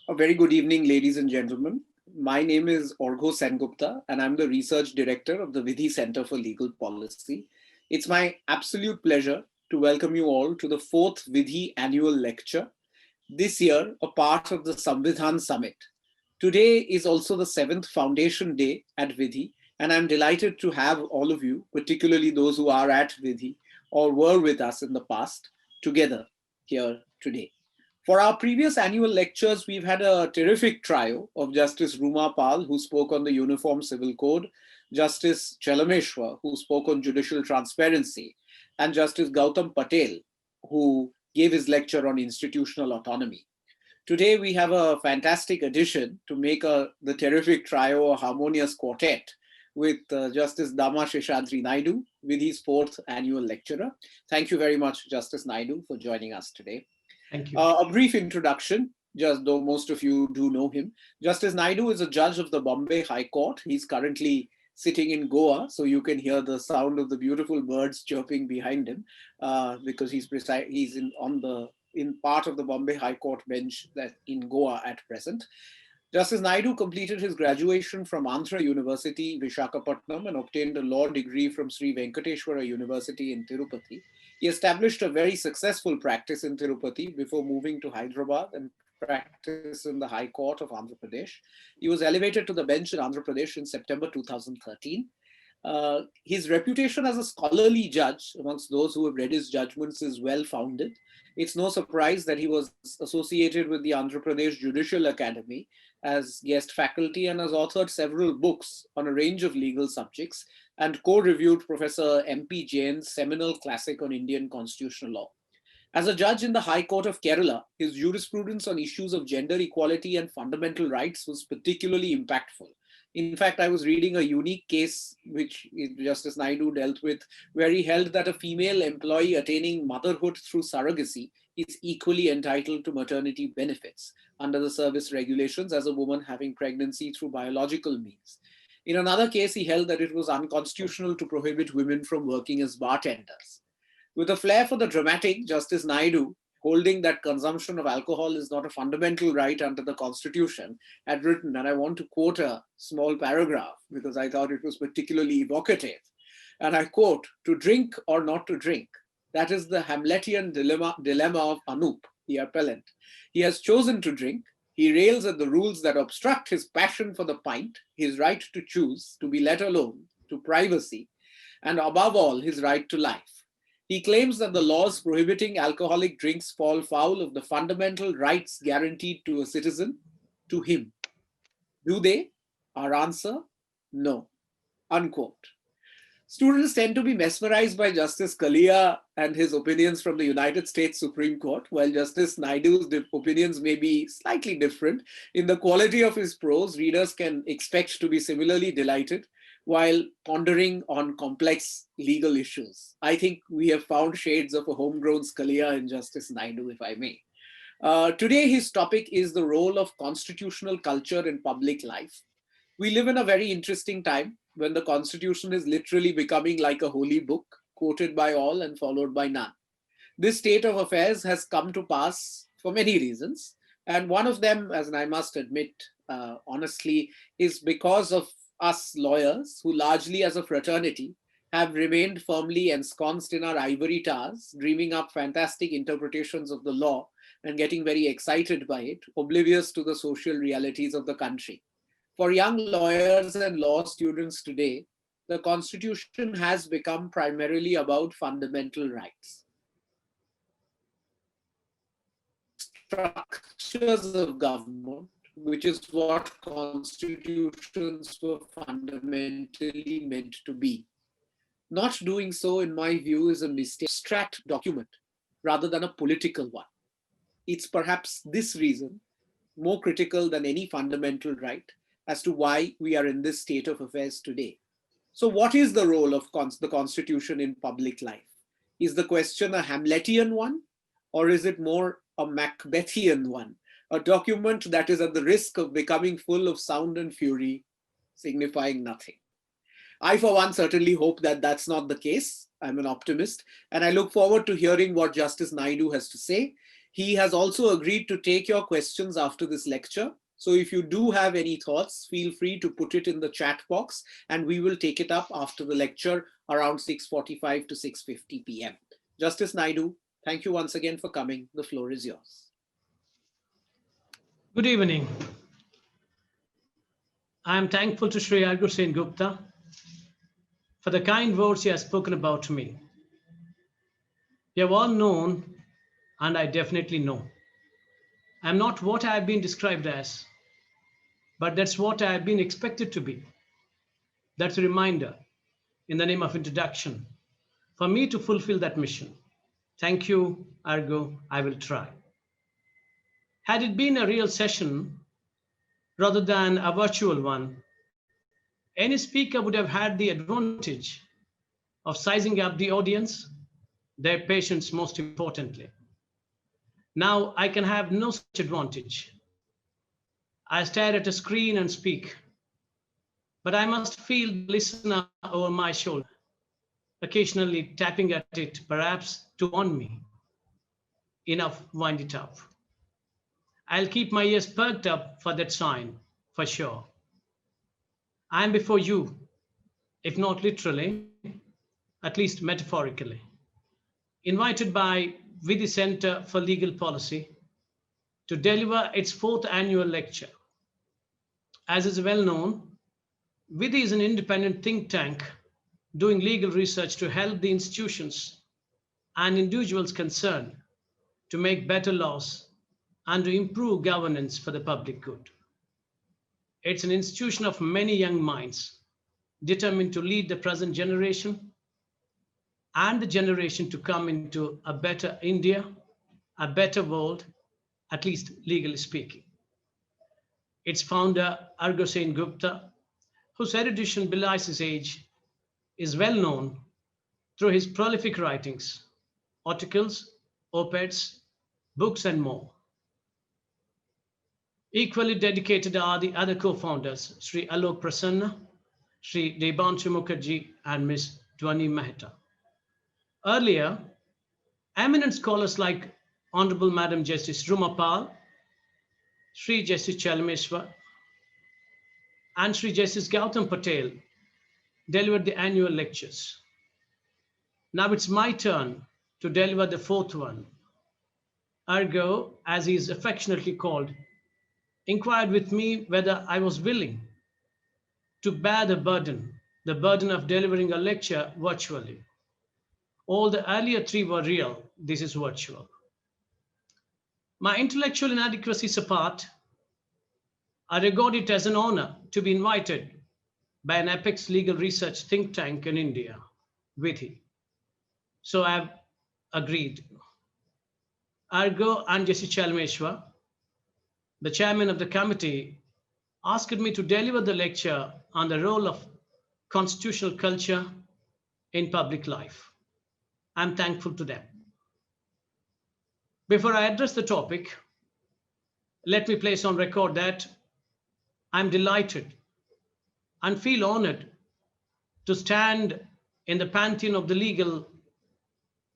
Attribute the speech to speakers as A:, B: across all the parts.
A: A very good evening, ladies and gentlemen. My name is Orgho Sengupta, and I'm the Research Director of the Vidhi Centre for Legal Policy. It's my absolute pleasure to welcome you all to the fourth Vidhi Annual Lecture, this year a part of the Samvidhan Summit. Today is also the seventh Foundation Day at Vidhi, and I'm delighted to have all of you, particularly those who are at Vidhi or were with us in the past, together here today. For our previous annual lectures, we've had a terrific trio of Justice Ruma Pal, who spoke on the Uniform Civil Code, Justice Chelameswar, who spoke on judicial transparency, and Justice Gautam Patel, who gave his lecture on institutional autonomy. Today, we have a fantastic addition to make the terrific trio a harmonious quartet with Justice Dama Seshadri Naidu, Vidhi's fourth annual lecturer. Thank you very much, Justice Naidu, for joining us today.
B: Thank you.
A: A brief introduction, just though most of you do know him. Justice Naidu is a judge of the Bombay High Court. He's currently sitting in Goa, so you can hear the sound of the beautiful birds chirping behind him because he's in part of the Bombay High Court bench that in Goa at present. Justice Naidu completed his graduation from Andhra University, Visakhapatnam, and obtained a law degree from Sri Venkateswara University in Tirupati. He established a very successful practice in Tirupati before moving to Hyderabad and practice in the High Court of Andhra Pradesh. He was elevated to the bench in Andhra Pradesh in September 2013. His reputation as a scholarly judge amongst those who have read his judgments is well founded. It's no surprise that he was associated with the Andhra Pradesh Judicial Academy as guest faculty and has authored several books on a range of legal subjects and co-reviewed Professor M.P. Jain's seminal classic on Indian constitutional law. As a judge in the High Court of Kerala, his jurisprudence on issues of gender equality and fundamental rights was particularly impactful. In fact, I was reading a unique case which Justice Naidu dealt with, where he held that a female employee attaining motherhood through surrogacy is equally entitled to maternity benefits under the service regulations as a woman having pregnancy through biological means. In another case, he held that it was unconstitutional to prohibit women from working as bartenders. With a flair for the dramatic, Justice Naidu, holding that consumption of alcohol is not a fundamental right under the Constitution, had written, and I want to quote a small paragraph because I thought it was particularly evocative. And I quote, "To drink or not to drink, that is the Hamletian dilemma of Anup, the appellant. He has chosen to drink. He rails at the rules that obstruct his passion for the pint, his right to choose, to be let alone, to privacy, and above all, his right to life. He claims that the laws prohibiting alcoholic drinks fall foul of the fundamental rights guaranteed to a citizen, to him. Do they? Our answer, no." Unquote. Students tend to be mesmerized by Justice Scalia and his opinions from the United States Supreme Court, while Justice Naidu's opinions may be slightly different. In the quality of his prose, readers can expect to be similarly delighted while pondering on complex legal issues. I think we have found shades of a homegrown Scalia in Justice Naidu, if I may. Today, his topic is the role of constitutional culture in public life. We live in a very interesting time when the Constitution is literally becoming like a holy book, quoted by all and followed by none. This state of affairs has come to pass for many reasons. And one of them, as I must admit honestly, is because of us lawyers, who largely as a fraternity have remained firmly ensconced in our ivory towers, dreaming up fantastic interpretations of the law and getting very excited by it, oblivious to the social realities of the country. For young lawyers and law students today, the Constitution has become primarily about fundamental rights. Structures of government, which is what constitutions were fundamentally meant to be. Not doing so, in my view, is a mistake. Abstract document rather than a political one. It's perhaps this reason more critical than any fundamental right as to why we are in this state of affairs today. So what is the role of the Constitution in public life? Is the question a Hamletian one, or is it more a Macbethian one? A document that is at the risk of becoming full of sound and fury, signifying nothing. I, for one, certainly hope that that's not the case. I'm an optimist, and I look forward to hearing what Justice Naidu has to say. He has also agreed to take your questions after this lecture. So if you do have any thoughts, feel free to put it in the chat box and we will take it up after the lecture around 6:45 to 6:50 p.m. Justice Naidu, thank you once again for coming. The floor is yours.
B: Good evening. I am thankful to Sri Argo Gupta for the kind words he has spoken about me. You have all known, and I definitely know, I am not what I have been described as, but that's what I have been expected to be. That's a reminder, in the name of introduction, for me to fulfill that mission. Thank you, Argo, I will try. Had it been a real session rather than a virtual one, any speaker would have had the advantage of sizing up the audience, their patience most importantly. Now I can have no such advantage. I stare at a screen and speak, but I must feel the listener over my shoulder, occasionally tapping at it, perhaps to warn me. Enough, wind it up. I'll keep my ears perked up for that sign, for sure. I am before you, if not literally, at least metaphorically, invited by Vidhi Centre for Legal Policy to deliver its 4th annual lecture. As is well known, Vidhi is an independent think tank doing legal research to help the institutions and individuals concerned to make better laws and to improve governance for the public good. It's an institution of many young minds determined to lead the present generation and the generation to come into a better India, a better world, at least legally speaking. Its founder, Argo Gupta, whose erudition belies his age, is well known through his prolific writings, articles, op-eds, books, and more. Equally dedicated are the other co-founders, Sri Alok Prasanna, Sri Debanshu Mukherjee, and Ms. Dwani Mehta. Earlier, eminent scholars like Honorable Madam Justice Ruma Pal, Sri Justice Chelameswar, and Sri Justice Gautam Patel delivered the annual lectures. Now it's my turn to deliver the 4th one. Argo, as he is affectionately called, inquired with me whether I was willing to bear the burden of delivering a lecture virtually. All the earlier 3 were real, this is virtual. My intellectual inadequacies apart, I regard it as an honor to be invited by an apex legal research think tank in India, Vidhi. So I have agreed. Argo and Justice Chelameswar, the chairman of the committee, asked me to deliver the lecture on the role of constitutional culture in public life. I'm thankful to them. Before I address the topic, let me place on record that I'm delighted and feel honored to stand in the pantheon of the legal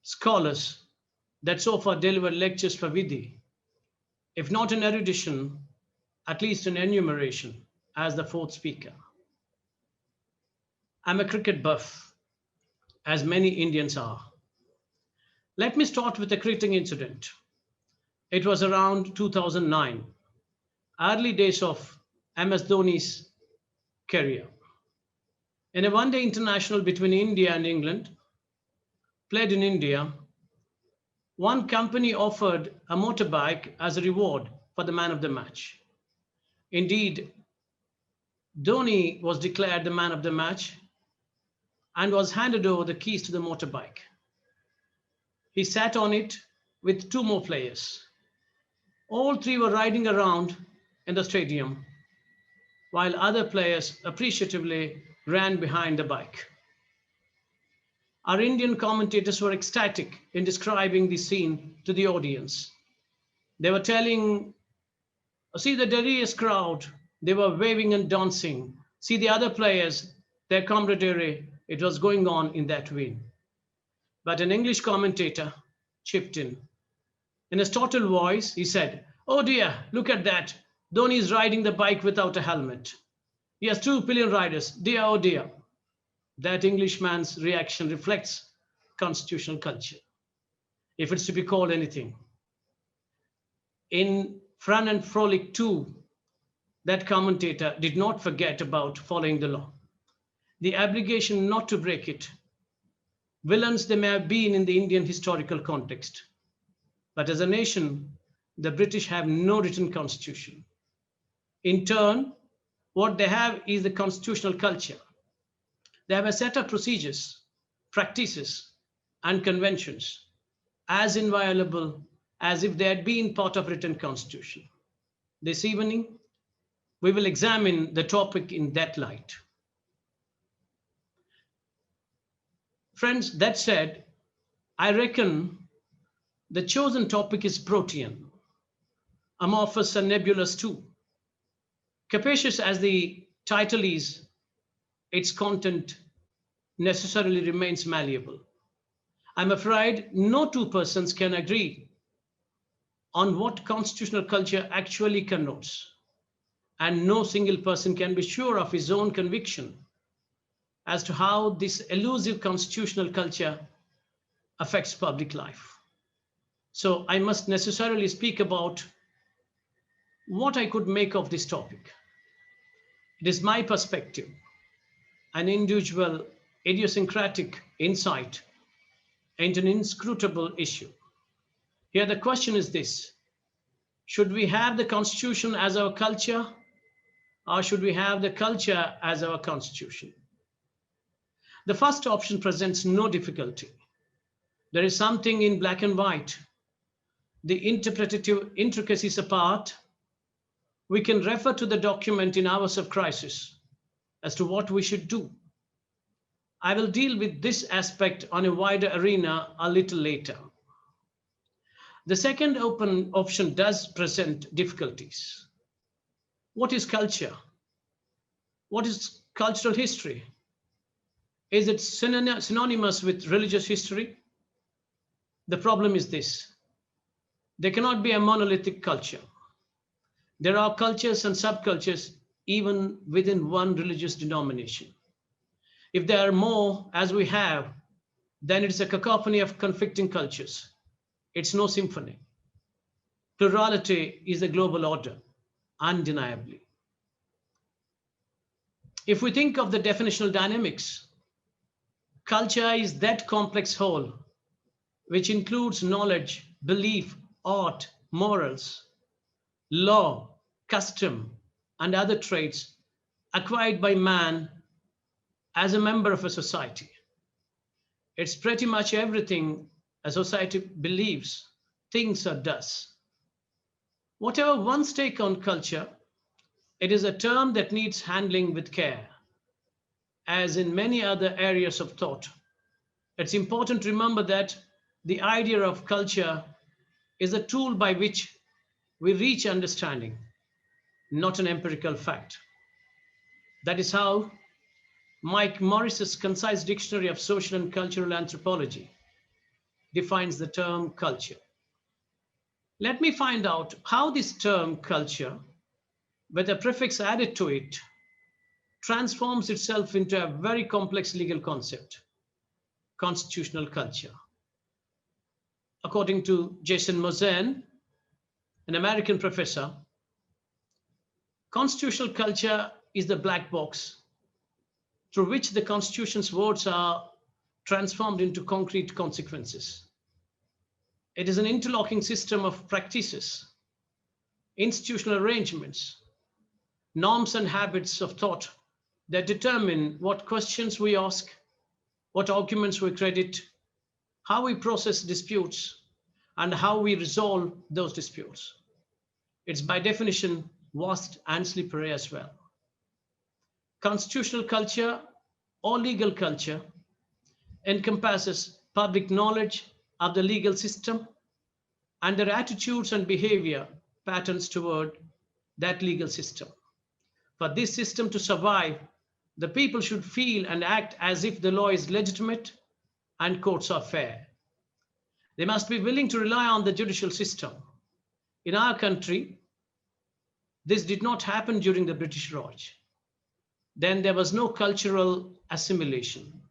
B: scholars that so far delivered lectures for Vidhi, if not in erudition, at least in enumeration, as the 4th speaker. I'm a cricket buff, as many Indians are. Let me start with a cricketing incident. It was around 2009, early days of MS Dhoni's career. In a one-day international between India and England, played in India, one company offered a motorbike as a reward for the man of the match. Indeed, Dhoni was declared the man of the match and was handed over the keys to the motorbike. He sat on it with 2 more players. All 3 were riding around in the stadium, while other players appreciatively ran behind the bike. Our Indian commentators were ecstatic in describing the scene to the audience. They were telling, see the delirious crowd, they were waving and dancing. See the other players, their camaraderie, it was going on in that vein. But an English commentator chipped in. In a startled voice, he said, "Oh dear, look at that. Dhoni is riding the bike without a helmet. He has 2 billion riders. Dear, oh dear." That Englishman's reaction reflects constitutional culture, if it's to be called anything. In Fun and Frolic 2, that commentator did not forget about following the law, the obligation not to break it. Villains they may have been in the Indian historical context, but as a nation, the British have no written constitution. In turn, what they have is the constitutional culture. They have a set of procedures, practices, and conventions as inviolable as if they had been part of written constitution. This evening, we will examine the topic in that light. Friends, that said, I reckon the chosen topic is protean, amorphous and nebulous too. Capacious as the title is, its content necessarily remains malleable. I'm afraid no two persons can agree on what constitutional culture actually connotes, and no single person can be sure of his own conviction as to how this elusive constitutional culture affects public life. So I must necessarily speak about what I could make of this topic. It is my perspective, an individual idiosyncratic insight into an inscrutable issue. Here the question is this: should we have the constitution as our culture, or should we have the culture as our constitution? The first option presents no difficulty. There is something in black and white. The interpretative intricacies apart, we can refer to the document in hours of crisis as to what we should do. I will deal with this aspect on a wider arena a little later. The second open option does present difficulties. What is culture? What is cultural history? Is it synonymous with religious history? The problem is this: there cannot be a monolithic culture. There are cultures and subcultures even within one religious denomination. If there are more, as we have, then it's a cacophony of conflicting cultures. It's no symphony. Plurality is the global order, undeniably. If we think of the definitional dynamics, culture is that complex whole which includes knowledge, belief, art, morals, law, custom, and other traits acquired by man as a member of a society. It's pretty much everything a society believes, thinks, or does. Whatever one's take on culture, it is a term that needs handling with care. As in many other areas of thought, it's important to remember that the idea of culture is a tool by which we reach understanding, not an empirical fact. That is how Mike Morris's concise dictionary of social and cultural anthropology defines the term culture. Let me find out how this term culture, with a prefix added to it, transforms itself into a very complex legal concept, constitutional culture. According to Jason Mosen, an American professor, constitutional culture is the black box through which the Constitution's words are transformed into concrete consequences. It is an interlocking system of practices, institutional arrangements, norms and habits of thought that determine what questions we ask, what arguments we credit, how we process disputes, and how we resolve those disputes. It's by definition vast and slippery as well. Constitutional culture or legal culture encompasses public knowledge of the legal system and their attitudes and behavior patterns toward that legal system. For this system to survive, the people should feel and act as if the law is legitimate and courts are fair. They must be willing to rely on the judicial system. In our country, this did not happen during the British Raj. Then there was no cultural assimilation.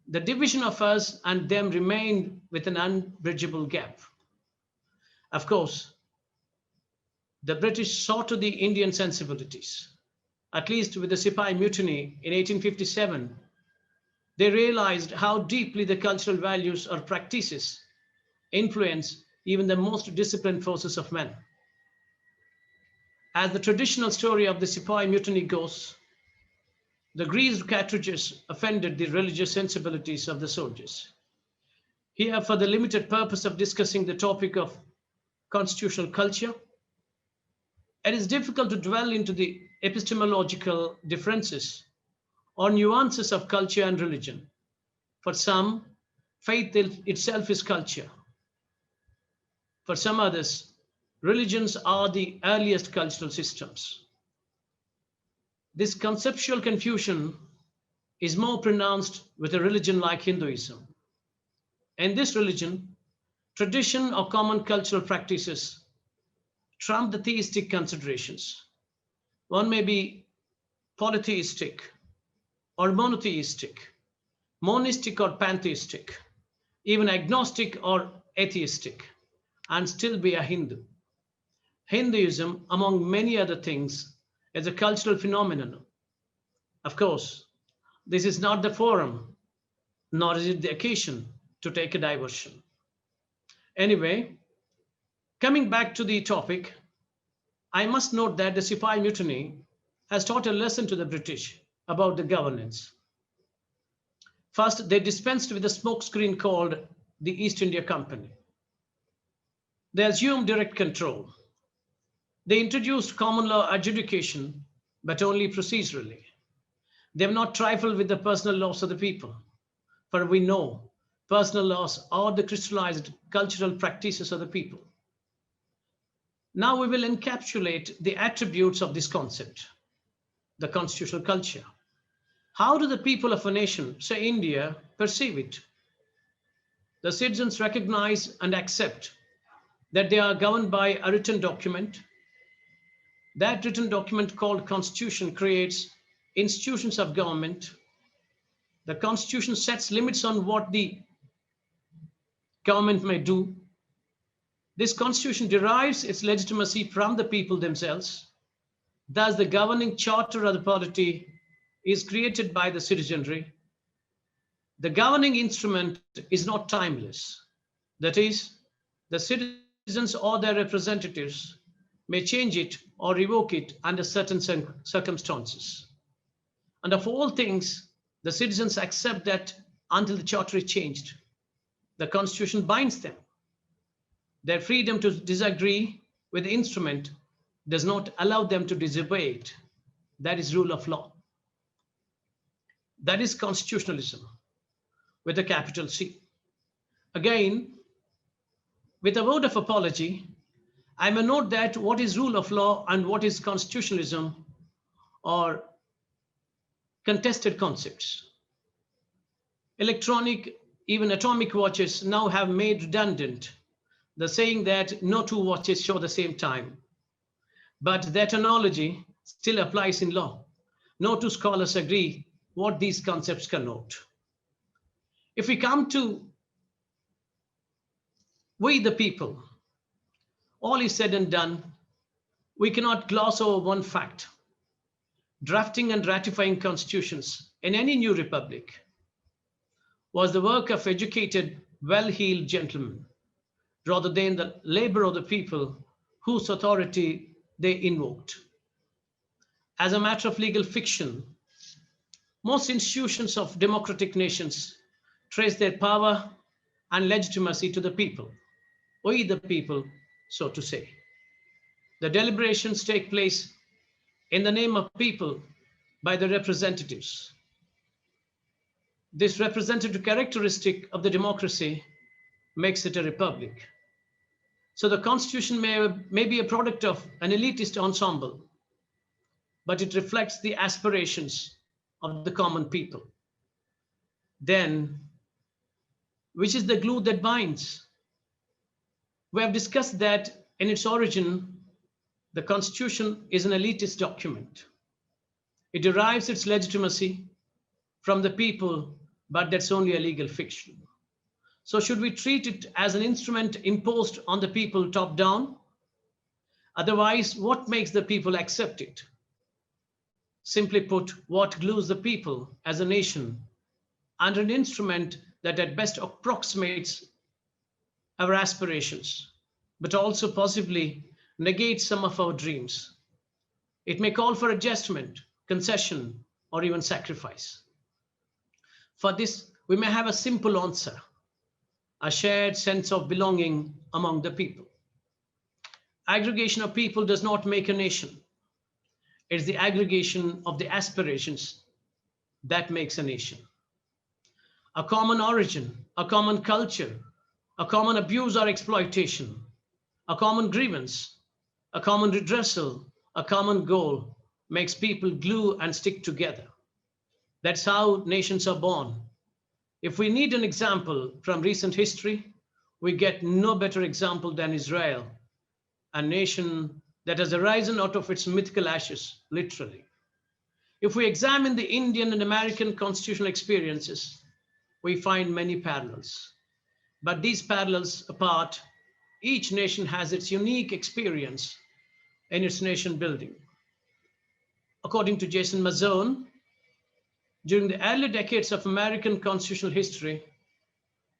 B: The division of us and them remained with an unbridgeable gap. Of course, the British saw to the Indian sensibilities. At least with the Sipahi Mutiny in 1857, they realized how deeply the cultural values or practices influence even the most disciplined forces of men. As the traditional story of the Sipahi Mutiny goes, the greased cartridges offended the religious sensibilities of the soldiers. Here, for the limited purpose of discussing the topic of constitutional culture, it is difficult to dwell into the epistemological differences or nuances of culture and religion. For some, faith itself is culture. For some others, religions are the earliest cultural systems. This conceptual confusion is more pronounced with a religion like Hinduism. In this religion, tradition or common cultural practices trump the theistic considerations. One may be polytheistic or monotheistic, monistic or pantheistic, even agnostic or atheistic, and still be a Hindu. Hinduism, among many other things, is a cultural phenomenon. Of course, this is not the forum, nor is it the occasion to take a diversion. Anyway, coming back to the topic, I must note that the Sipahi Mutiny has taught a lesson to the British about the governance. First, they dispensed with a smokescreen called the East India Company. They assumed direct control. They introduced common law adjudication, but only procedurally. They have not trifled with the personal laws of the people, for we know personal laws are the crystallized cultural practices of the people. Now we will encapsulate the attributes of this concept, the constitutional culture. How do the people of a nation, say India, perceive it? The citizens recognize and accept that they are governed by a written document. That written document called Constitution creates institutions of government. The Constitution sets limits on what the government may do. This Constitution derives its legitimacy from the people themselves. Thus, the governing charter of the polity is created by the citizenry. The governing instrument is not timeless. That is, the citizens or their representatives may change it or revoke it under certain circumstances. And of all things, the citizens accept that until the charter is changed, the Constitution binds them. Their freedom to disagree with the instrument does not allow them to disobey it. That is rule of law. That is constitutionalism with a capital C. Again, with a word of apology, I may note that what is rule of law and what is constitutionalism are contested concepts. Electronic, even atomic watches now have made redundant the saying that no two watches show the same time. But that analogy still applies in law. No two scholars agree what these concepts connote. If we come to we the people, all is said and done, we cannot gloss over one fact. Drafting and ratifying constitutions in any new republic was the work of educated, well-heeled gentlemen, rather than the labor of the people whose authority they invoked. As a matter of legal fiction, most institutions of democratic nations trace their power and legitimacy to the people, we the people, so to say. The deliberations take place in the name of people by the representatives. This representative characteristic of the democracy makes it a republic. So the Constitution may be a product of an elitist ensemble, but it reflects the aspirations of the common people. Then, which is the glue that binds. We have discussed that in its origin, the Constitution is an elitist document. It derives its legitimacy from the people, but that's only a legal fiction. So should we treat it as an instrument imposed on the people top down? Otherwise, what makes the people accept it? Simply put, what glues the people as a nation under an instrument that at best approximates our aspirations, but also possibly negates some of our dreams? It may call for adjustment, concession, or even sacrifice. For this, we may have a simple answer: a shared sense of belonging among the people. Aggregation of people does not make a nation. It's the aggregation of the aspirations that makes a nation. A common origin, a common culture, a common abuse or exploitation, a common grievance, a common redressal, a common goal makes people glue and stick together. That's how nations are born. If we need an example from recent history, we get no better example than Israel, a nation that has arisen out of its mythical ashes, literally. If we examine the Indian and American constitutional experiences, we find many parallels. But these parallels apart, each nation has its unique experience in its nation building. According to Jason Mazzone, during the early decades of American constitutional history,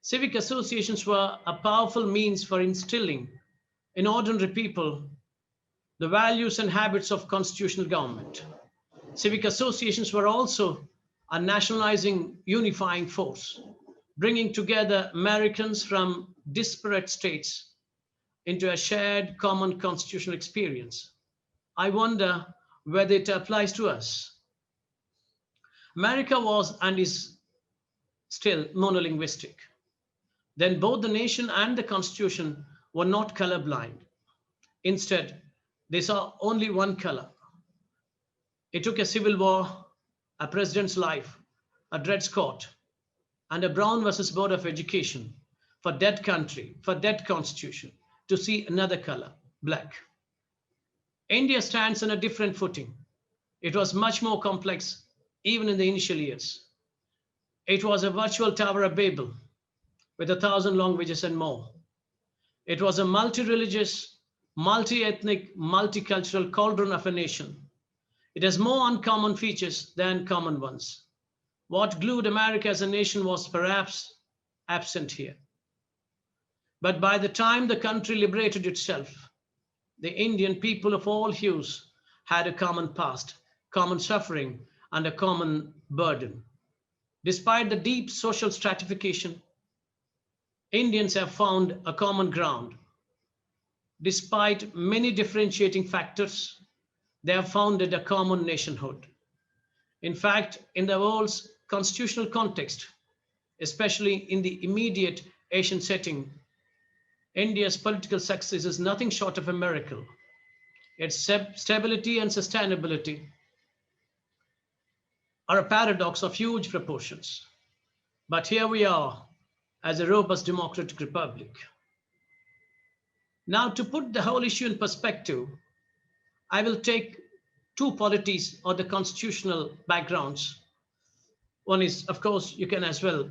B: civic associations were a powerful means for instilling in ordinary people the values and habits of constitutional government. Civic associations were also a nationalizing, unifying force, bringing together Americans from disparate states into a shared common constitutional experience. I wonder whether it applies to us. America was and is still monolinguistic. Then both the nation and the Constitution were not colorblind. Instead, they saw only one color. It took a civil war, a president's life, a Dred Scott, and a Brown versus Board of Education for that country, for that Constitution, to see another color, black. India stands on a different footing. It was much more complex, even in the initial years. It was a virtual Tower of Babel with 1,000 languages and more. It was a multi-religious, multi-ethnic, multicultural cauldron of a nation. It has more uncommon features than common ones. What glued America as a nation was perhaps absent here. But by the time the country liberated itself, the Indian people of all hues had a common past, common suffering, and a common burden. Despite the deep social stratification, Indians have found a common ground. Despite many differentiating factors, they have founded a common nationhood. In fact, in the world's constitutional context, especially in the immediate Asian setting, India's political success is nothing short of a miracle. Its stability and sustainability are a paradox of huge proportions. But here we are as a robust democratic republic. Now, to put the whole issue in perspective, I will take two polities or the constitutional backgrounds. One is, of course, you can as well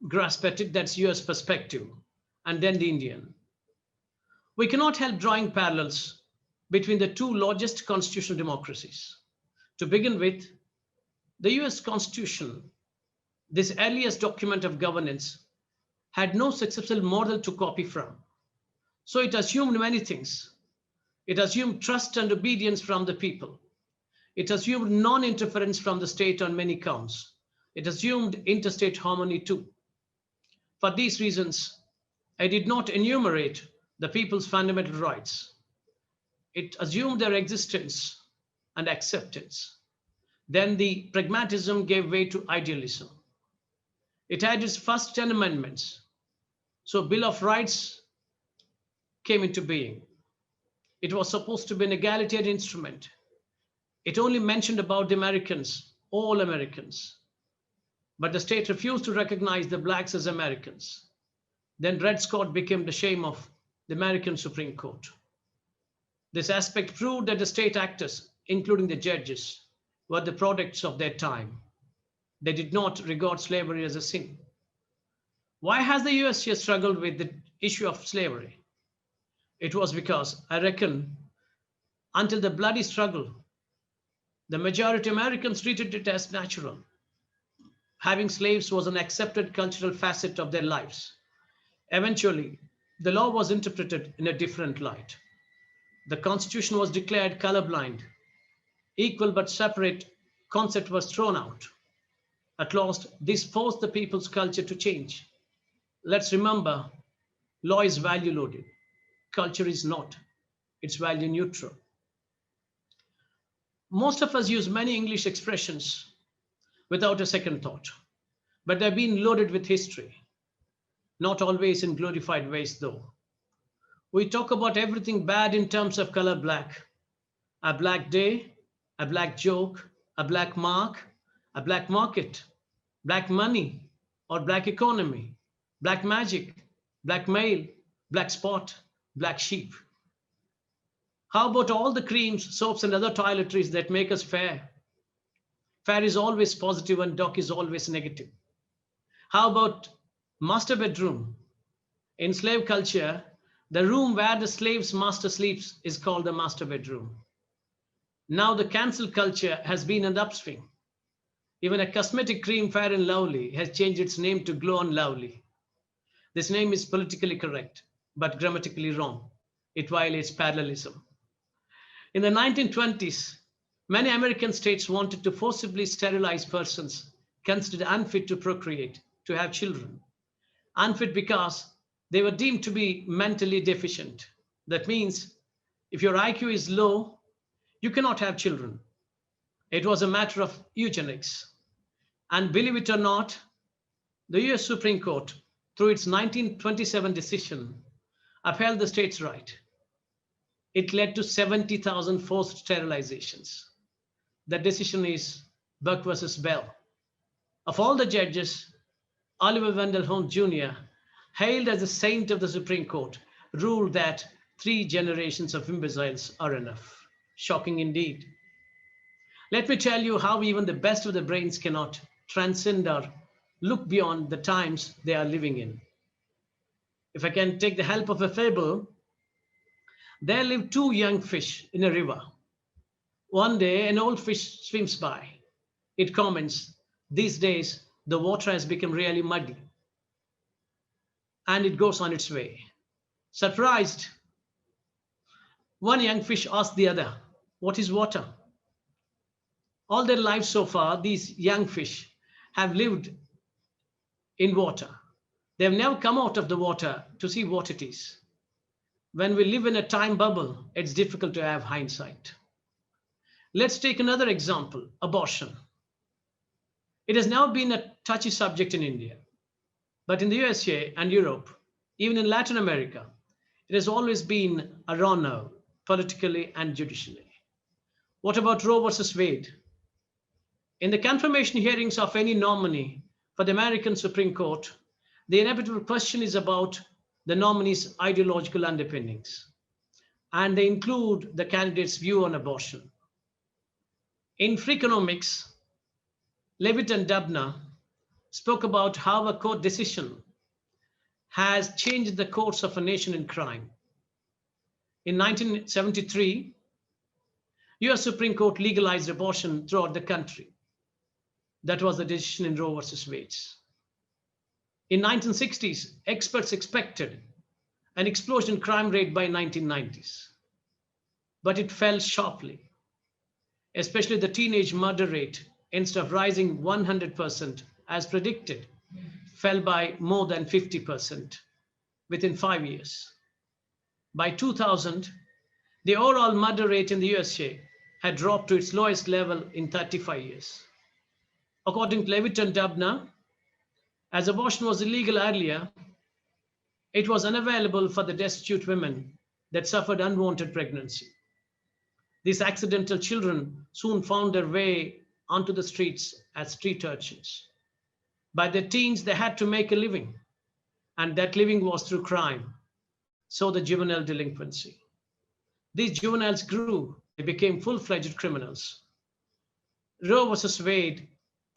B: grasp at it, that's US perspective, and then the Indian. We cannot help drawing parallels between the two largest constitutional democracies. To begin with, the US Constitution, this earliest document of governance, had no successful model to copy from. So it assumed many things. It assumed trust and obedience from the people. It assumed non-interference from the state on many counts. It assumed interstate harmony too. For these reasons, I did not enumerate the people's fundamental rights. It assumed their existence and acceptance. Then the pragmatism gave way to idealism. It had its first 10 amendments. So Bill of Rights came into being. It was supposed to be an egalitarian instrument. It only mentioned about the Americans, all Americans. but the state refused to recognize the blacks as Americans. Then Dred Scott became the shame of the American Supreme Court. This aspect proved that the state actors, including the judges, were the products of their time. They did not regard slavery as a sin. Why has the USA struggled with the issue of slavery? It was because, I reckon, until the bloody struggle, the majority of Americans treated it as natural. Having slaves was an accepted cultural facet of their lives. Eventually, the law was interpreted in a different light. The Constitution was declared colorblind. Equal but separate concept was thrown out. At last, this forced the people's culture to change. Let's remember, law is value loaded. Culture is not. It's value neutral. Most of us use many English expressions without a second thought, but they've been loaded with history. Not always in glorified ways, though. We talk about everything bad in terms of color black. A black day, a black joke, a black mark, a black market, black money or black economy, black magic, black male, black spot, black sheep. How about all the creams, soaps, and other toiletries that make us fair? Fair is always positive and dark is always negative. How about master bedroom? In slave culture, the room where the slave's master sleeps is called the master bedroom. Now the cancel culture has been an upswing. Even a cosmetic cream, Fair and Lovely, has changed its name to Glow and Lovely. This name is politically correct, but grammatically wrong. It violates parallelism. In the 1920s, many American states wanted to forcibly sterilize persons considered unfit to procreate, to have children. Unfit because they were deemed to be mentally deficient. That means if your IQ is low, you cannot have children. It was a matter of eugenics. And believe it or not, the US Supreme Court, through its 1927 decision, upheld the state's right. It led to 70,000 forced sterilizations. The decision is Buck versus Bell. Of all the judges, Oliver Wendell Holmes Jr., hailed as a saint of the Supreme Court, ruled that 3 generations of imbeciles are enough. Shocking indeed. Let me tell you how even the best of the brains cannot transcend or look beyond the times they are living in. If I can take the help of a fable, there lived 2 young fish in a river. One day, an old fish swims by. It comments, "These days, the water has become really muddy." And it goes on its way. Surprised, one young fish asked the other, "What is water?" All their lives so far, these young fish have lived in water. They have never come out of the water to see what it is. When we live in a time bubble, it's difficult to have hindsight. Let's take another example, abortion. It has now been a touchy subject in India, but in the USA and Europe, even in Latin America, it has always been a raw-no, politically and judicially. What about Roe versus Wade? In the confirmation hearings of any nominee for the American Supreme Court, the inevitable question is about the nominee's ideological underpinnings, and they include the candidate's view on abortion. In Freakonomics, Levitt and Dubner spoke about how a court decision has changed the course of a nation in crime. In 1973, US Supreme Court legalized abortion throughout the country. That was the decision in Roe versus Wade. In 1960s, experts expected an explosion in crime rate by 1990s, but it fell sharply, especially the teenage murder rate, instead of rising 100% as predicted, fell by more than 50% within 5 years. By 2000, the overall murder rate in the USA had dropped to its lowest level in 35 years. According to Levitt and Dubner, as abortion was illegal earlier, it was unavailable for the destitute women that suffered unwanted pregnancy. These accidental children soon found their way onto the streets as street urchins. By their teens, they had to make a living, and that living was through crime. So the juvenile delinquency. These juveniles grew, they became full-fledged criminals. Roe versus Wade,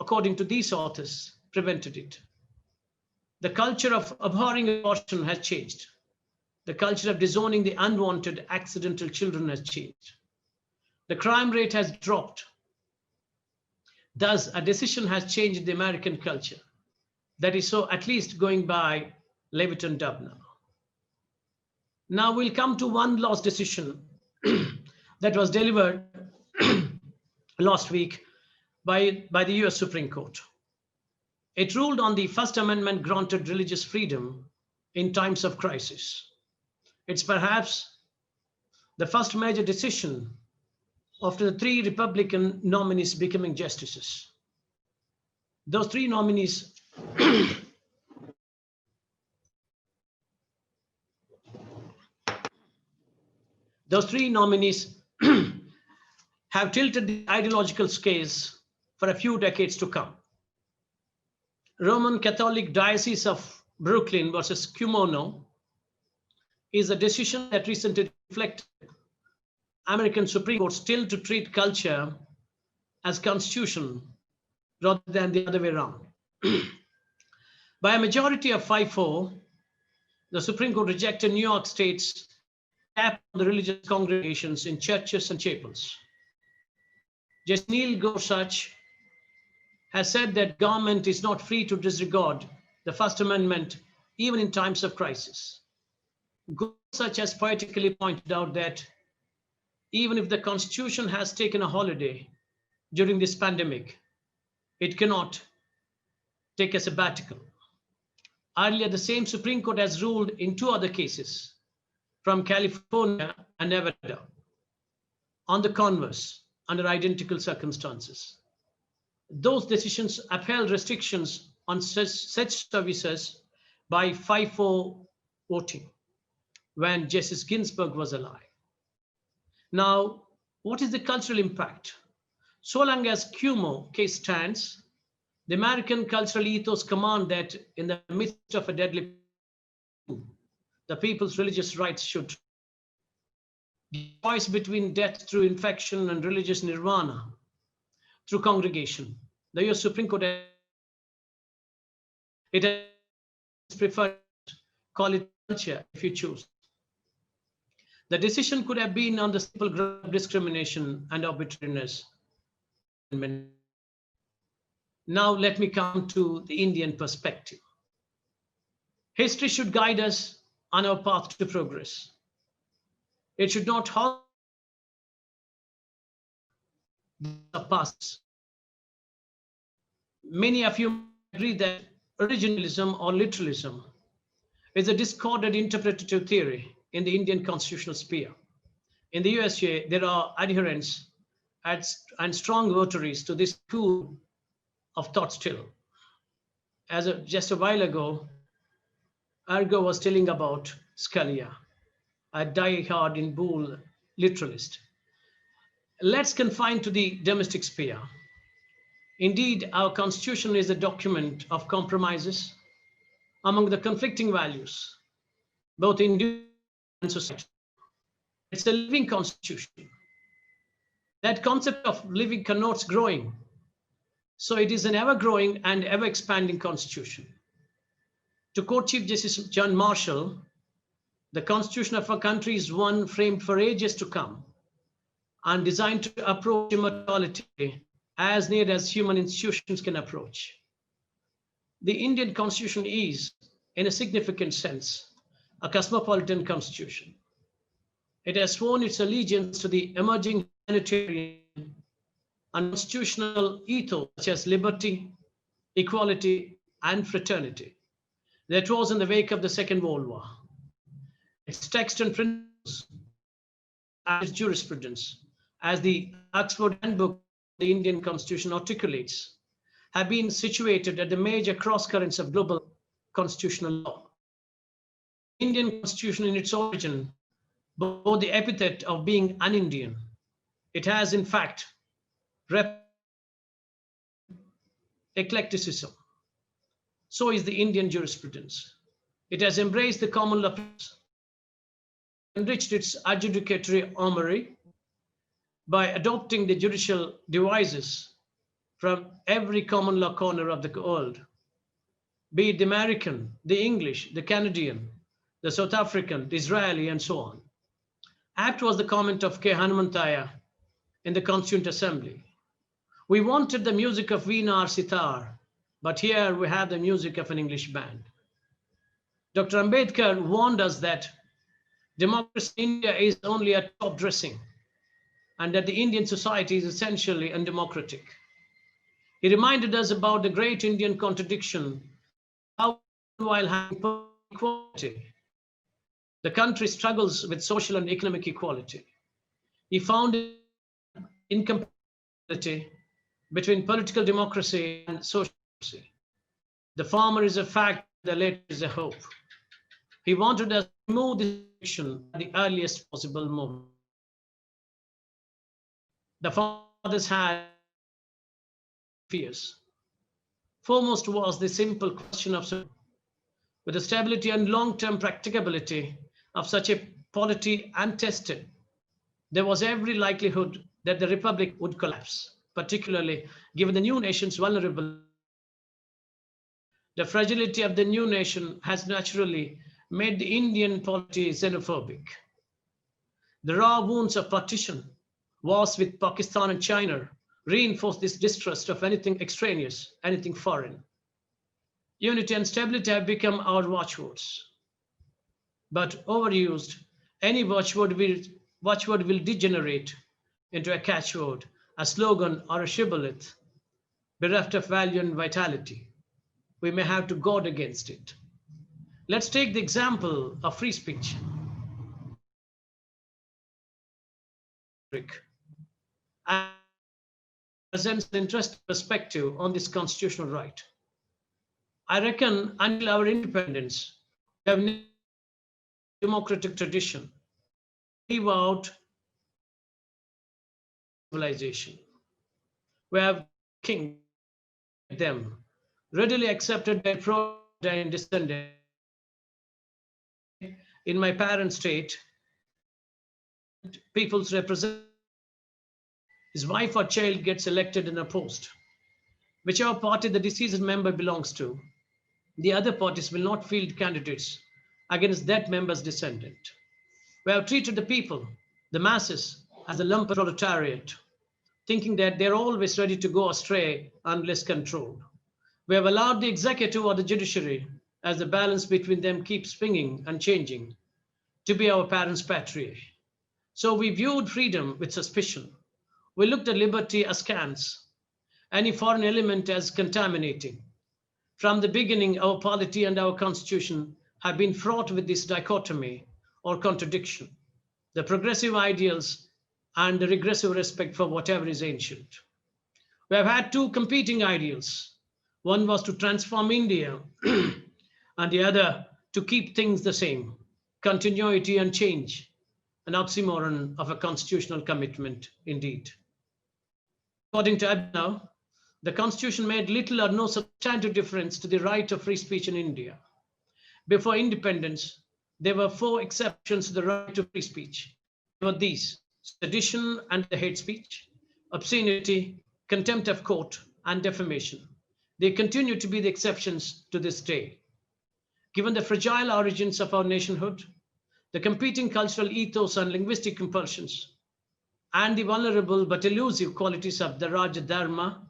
B: according to these authors, prevented it. The culture of abhorring abortion has changed. The culture of disowning the unwanted, accidental children has changed. The crime rate has dropped. Thus, a decision has changed the American culture. That is so, at least going by Leviton Dubner. Now we'll come to one last decision that was delivered last week by the US Supreme Court. It ruled on the First Amendment granted religious freedom in times of crisis. It's perhaps the first major decision after the 3 Republican nominees becoming justices. Those 3 nominees have tilted the ideological scales for a few decades to come. Roman Catholic Diocese of Brooklyn versus Kumono is a decision that recently reflected American Supreme Court still to treat culture as constitution rather than the other way around. By a majority of 5-4, the Supreme Court rejected New York State's cap on the religious congregations in churches and chapels. Justice Neil Gorsuch has said that government is not free to disregard the First Amendment even in times of crisis. Gorsuch has poetically pointed out that even if the Constitution has taken a holiday during this pandemic, it cannot take a sabbatical. Earlier, the same Supreme Court has ruled in 2 other cases from California and Nevada on the converse under identical circumstances. Those decisions upheld restrictions on such services by 5-4 voting when Justice Ginsburg was alive. Now, what is the cultural impact? So long as Kumo case stands, the American cultural ethos command that in the midst of a deadly pandemic, the people's religious rights should. The choice between death through infection and religious nirvana through congregation. The US Supreme Court, it has preferred, call it culture if you choose. The decision could have been on the simple ground of discrimination and arbitrariness. Now let me come to the Indian perspective. History should guide us on our path to progress. It should not halt the past. Many of you agree that originalism or literalism is a discordant interpretative theory in the Indian constitutional sphere. In the USA, there are adherents and strong votaries to this school of thought still. Just a while ago, Argo was telling about Scalia, a die-hard in bull literalist. Let's confine to the domestic sphere. Indeed, our constitution is a document of compromises among the conflicting values, both individual and society. It's a living constitution. That concept of living connotes growing. So it is an ever-growing and ever-expanding constitution. To quote Chief Justice John Marshall, the constitution of our country is one framed for ages to come and designed to approach immortality as near as human institutions can approach. The Indian constitution is, in a significant sense, a cosmopolitan constitution. It has sworn its allegiance to the emerging humanitarian and constitutional ethos such as liberty, equality, and fraternity that was in the wake of the Second World War. Its text and principles and its jurisprudence, as the Oxford Handbook of the Indian Constitution articulates, have been situated at the major cross-currents of global constitutional law. The Indian Constitution in its origin bore the epithet of being un-Indian. It has, in fact, eclecticism. So is the Indian jurisprudence. It has embraced the common law, enriched its adjudicatory armory by adopting the judicial devices from every common law corner of the world, be it the American, the English, the Canadian, the South African, the Israeli, and so on. Apt was the comment of K. Hanumanthaya in the Constituent Assembly. We wanted the music of Veena or sitar, but here we have the music of an English band. Dr. Ambedkar warned us that democracy in India is only a top dressing and that the Indian society is essentially undemocratic. He reminded us about the great Indian contradiction, how while having equality, the country struggles with social and economic equality. He found incompatibility between political democracy and social democracy. The former is a fact, the latter is a hope. He wanted us to remove this fiction at the earliest possible moment. The fathers had fears. Foremost was the simple question of with the stability and long-term practicability of such a polity untested, there was every likelihood that the republic would collapse, particularly given the new nation's vulnerable. The fragility of the new nation has naturally made the Indian polity xenophobic. The raw wounds of partition, wars with Pakistan and China, reinforced this distrust of anything extraneous, anything foreign. Unity and stability have become our watchwords. But overused, any watchword will degenerate into a catchword, a slogan, or a shibboleth, bereft of value and vitality. We may have to guard against it. Let's take the example of free speech. Presents an interesting perspective on this constitutional right. I reckon until our independence, we have a democratic tradition, leave out civilization. We have king them, readily accepted by pro and descendant. In my parent state, people's representative, his wife or child gets elected in a post. Whichever party the deceased member belongs to, the other parties will not field candidates against that member's descendant. We have treated the people, the masses, as a lumpen proletariat, thinking that they're always ready to go astray unless controlled. We have allowed the executive or the judiciary, as the balance between them keeps swinging and changing, to be our parents' patriarch. So we viewed freedom with suspicion. We looked at liberty askance, any foreign element as contaminating. From the beginning, our polity and our constitution have been fraught with this dichotomy or contradiction, the progressive ideals and the regressive respect for whatever is ancient. We have had two competing ideals. One was to transform India and the other to keep things the same, continuity and change, an oxymoron of a constitutional commitment indeed. According to Abhinav, the constitution made little or no substantive difference to the right of free speech in India. Before independence, there were 4 exceptions to the right to free speech. There were these: sedition and the hate speech, obscenity, contempt of court, and defamation. They continue to be the exceptions to this day. Given the fragile origins of our nationhood, the competing cultural ethos and linguistic compulsions, and the vulnerable but elusive qualities of the Raja Dharma,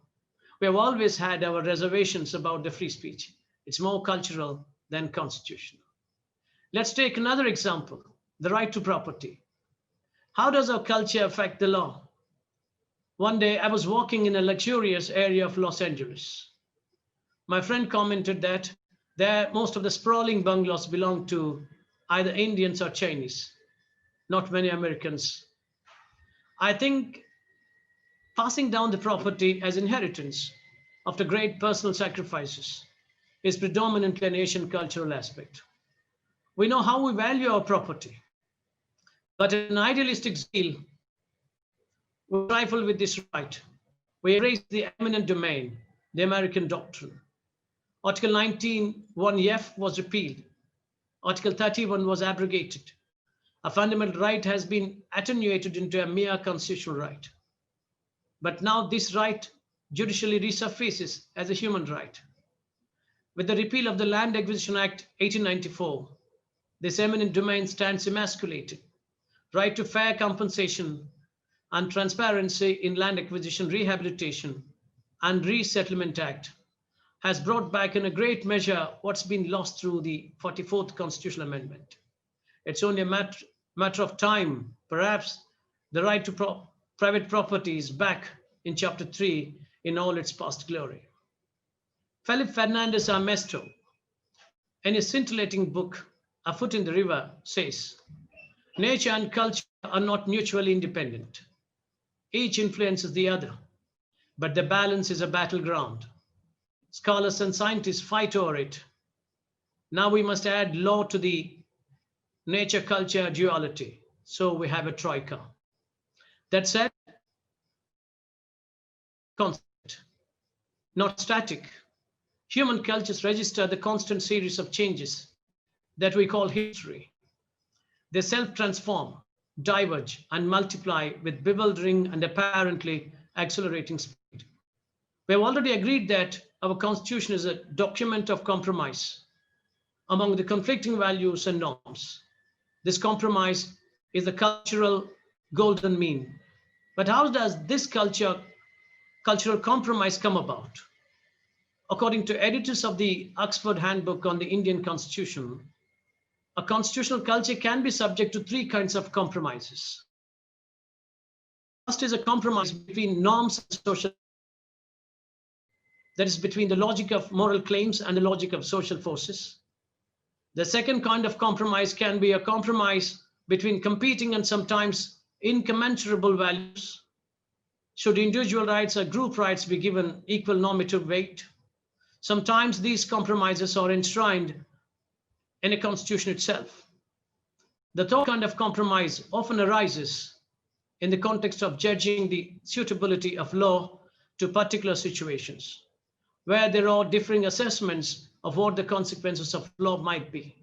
B: we have always had our reservations about the free speech. It's more cultural than constitutional. Let's take another example, the right to property. How does our culture affect the law? One day I was walking in a luxurious area of Los Angeles. My friend commented that there, most of the sprawling bungalows belong to either Indians or Chinese, not many Americans. I think passing down the property as inheritance after great personal sacrifices is predominantly an Asian cultural aspect. We know how we value our property, but in an idealistic zeal, we trifle with this right. We erase the eminent domain, the American doctrine. Article 19(1)(f) was repealed. Article 31 was abrogated. A fundamental right has been attenuated into a mere constitutional right. But now this right judicially resurfaces as a human right. With the repeal of the Land Acquisition Act 1894, this eminent domain stands emasculated. Right to fair compensation and transparency in land acquisition, rehabilitation, and resettlement act has brought back in a great measure what's been lost through the 44th Constitutional Amendment. It's only a matter of time, perhaps, the right to private property is back in Chapter 3 in all its past glory. Felipe Fernandez Armesto, in his scintillating book, A Foot in the River, says, nature and culture are not mutually independent. Each influences the other, but the balance is a battleground. Scholars and scientists fight over it. Now we must add law to the nature-culture duality. So we have a troika. That said, constant, not static. Human cultures register the constant series of changes that we call history. They self-transform, diverge, and multiply with bewildering and apparently accelerating speed. We have already agreed that our Constitution is a document of compromise among the conflicting values and norms. This compromise is the cultural golden mean. But how does this cultural compromise come about? According to editors of the Oxford Handbook on the Indian Constitution, a constitutional culture can be subject to three kinds of compromises. First is a compromise between norms and social, that is between the logic of moral claims and the logic of social forces. The second kind of compromise can be a compromise between competing and sometimes incommensurable values. Should individual rights or group rights be given equal normative weight? Sometimes these compromises are enshrined in a constitution itself. The third kind of compromise often arises in the context of judging the suitability of law to particular situations, where there are differing assessments of what the consequences of law might be.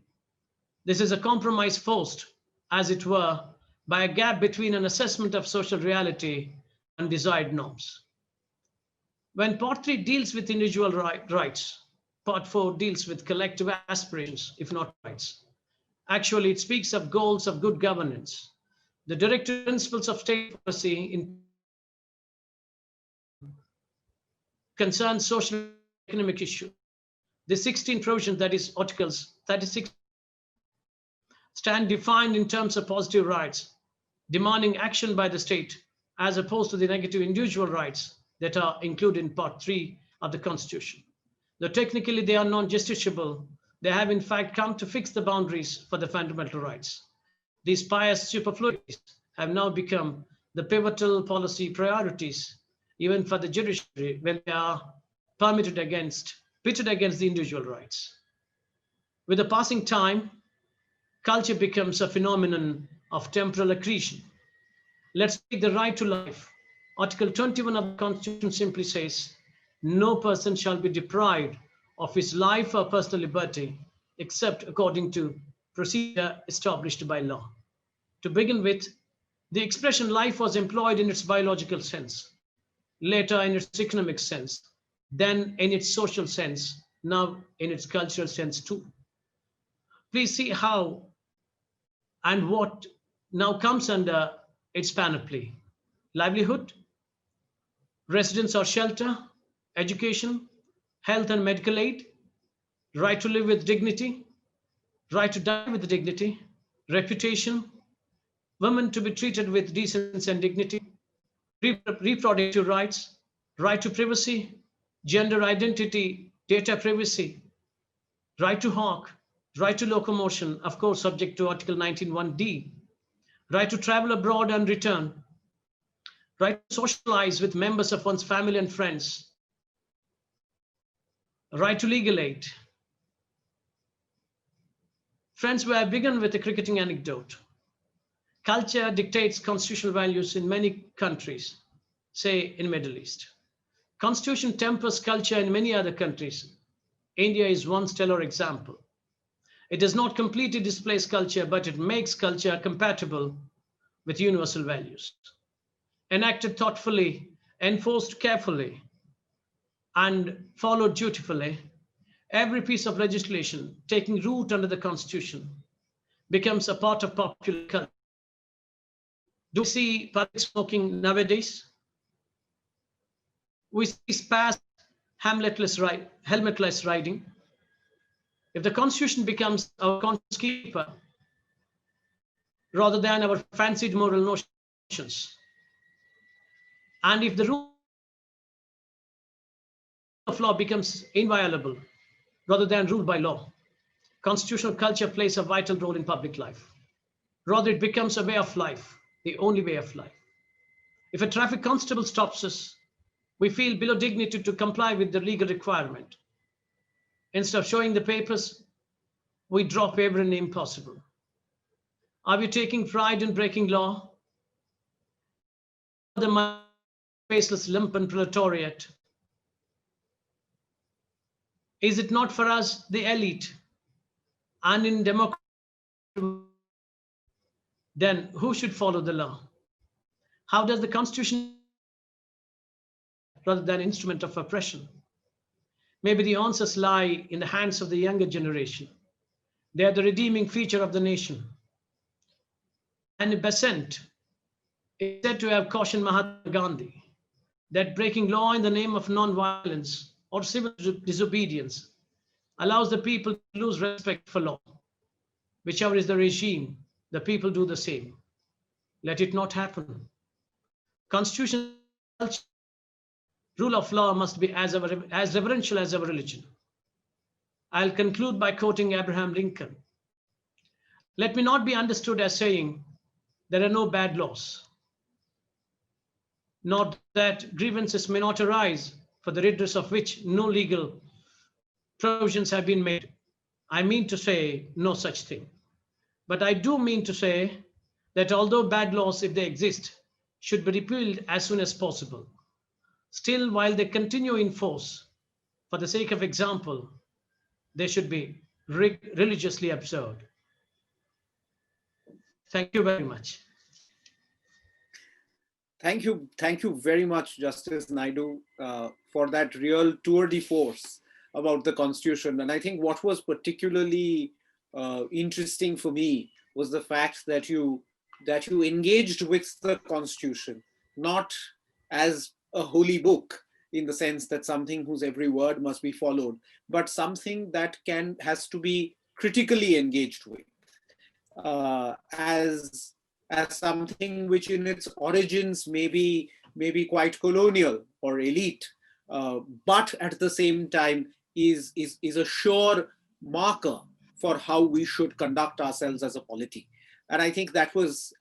B: This is a compromise forced, as it were, by a gap between an assessment of social reality and desired norms. When Part 3 deals with individual rights, Part 4 deals with collective aspirations, if not rights. Actually, it speaks of goals of good governance. The directive principles of state policy in concern social and economic issues. The 16 provisions, that is Articles 36, stand defined in terms of positive rights, demanding action by the state, as opposed to the negative individual rights that are included in Part 3 of the Constitution. Though technically they are non-justiciable, they have in fact come to fix the boundaries for the fundamental rights. These pious superfluities have now become the pivotal policy priorities, even for the judiciary, when they are pitted against the individual rights. With the passing time, culture becomes a phenomenon of temporal accretion. Let's take the right to life. Article 21 of the Constitution simply says, no person shall be deprived of his life or personal liberty except according to procedure established by law. To begin with, the expression life was employed in its biological sense, later in its economic sense, then in its social sense, now in its cultural sense too. Please see how and what now comes under its panoply: livelihood, residence or shelter, education, health and medical aid, right to live with dignity, right to die with dignity, reputation, women to be treated with decency and dignity, reproductive rights, right to privacy, gender identity, data privacy, right to hawk, right to locomotion, of course, subject to Article 19(1)(d), right to travel abroad and return, right to socialize with members of one's family and friends, right to legal aid. Friends, we have begun with a cricketing anecdote. Culture dictates constitutional values in many countries, say in Middle East. Constitution tempers culture in many other countries, India is one stellar example. It does not completely displace culture, but it makes culture compatible with universal values. Enacted thoughtfully, enforced carefully, and followed dutifully, every piece of legislation taking root under the Constitution becomes a part of popular culture. Do we see public smoking nowadays? We see sparse helmetless riding. If the Constitution becomes our conscience keeper rather than our fancied moral notions, and if the rule of law becomes inviolable rather than ruled by law, constitutional culture plays a vital role in public life. Rather, it becomes a way of life, the only way of life. If a traffic constable stops us, we feel below dignity to comply with the legal requirement. Instead of showing the papers, we drop every name possible. Are we taking pride in breaking law? The faceless lumpen proletariat? Is it not for us, the elite? And in democracy, then who should follow the law? How does the Constitution rather than instrument of oppression? Maybe the answers lie in the hands of the younger generation. They are the redeeming feature of the nation. And Besant is said to have cautioned Mahatma Gandhi that breaking law in the name of non-violence or civil disobedience allows the people to lose respect for law. Whichever is the regime, the people do the same. Let it not happen. Constitutional culture, rule of law must be as reverential as our religion. I'll conclude by quoting Abraham Lincoln. Let me not be understood as saying there are no bad laws, not that grievances may not arise for the redress of which no legal provisions have been made. I mean to say no such thing. But I do mean to say that although bad laws, if they exist, should be repealed as soon as possible, still while they continue in force, for the sake of example, they should be religiously observed. Thank you very much.
A: Thank you very much, Justice Naidu, for that real tour de force about the Constitution. And I think what was particularly interesting for me was the fact that you engaged with the Constitution, not as a holy book in the sense that something whose every word must be followed, but something that has to be critically engaged with, as something which in its origins may be quite colonial or elite, but at the same time is a sure marker for how we should conduct ourselves as a polity. And I think that was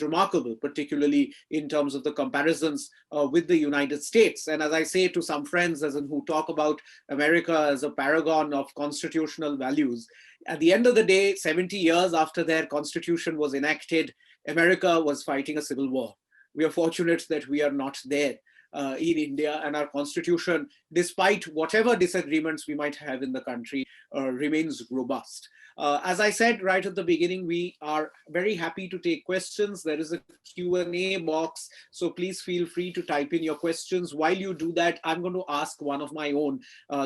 A: remarkable, particularly in terms of the comparisons with the United States. And as I say to some friends, as in who talk about America as a paragon of constitutional values, at the end of the day, 70 years after their constitution was enacted, America was fighting a civil war. We are fortunate that we are not there in India, and our constitution, despite whatever disagreements we might have in the country, remains robust. As I said right at the beginning, we are very happy to take questions. There is a Q&A box, so please feel free to type in your questions. While you do that, I'm going to ask one of my own,